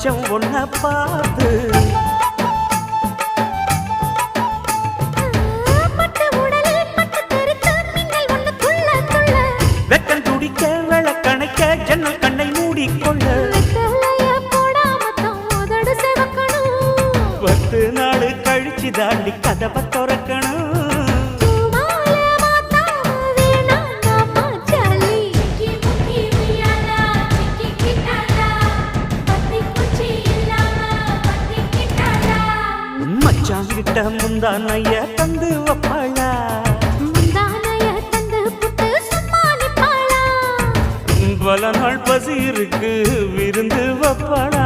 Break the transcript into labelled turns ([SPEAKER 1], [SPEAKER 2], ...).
[SPEAKER 1] மச்சம் ஒன்ன பார்த்து வெக்கம் துடிக்க விளக்கணைக்க ஜன்னல் கண்ணை மூடிக்கொள்ள 10 நாள் கழிச்சு தாண்டி கதவை திறக்கணும். மச்சாங்கிட்ட முந்தானைய தந்து வப்பாளா, பல நாள் பசி இருக்கு விருந்து வப்பாளா.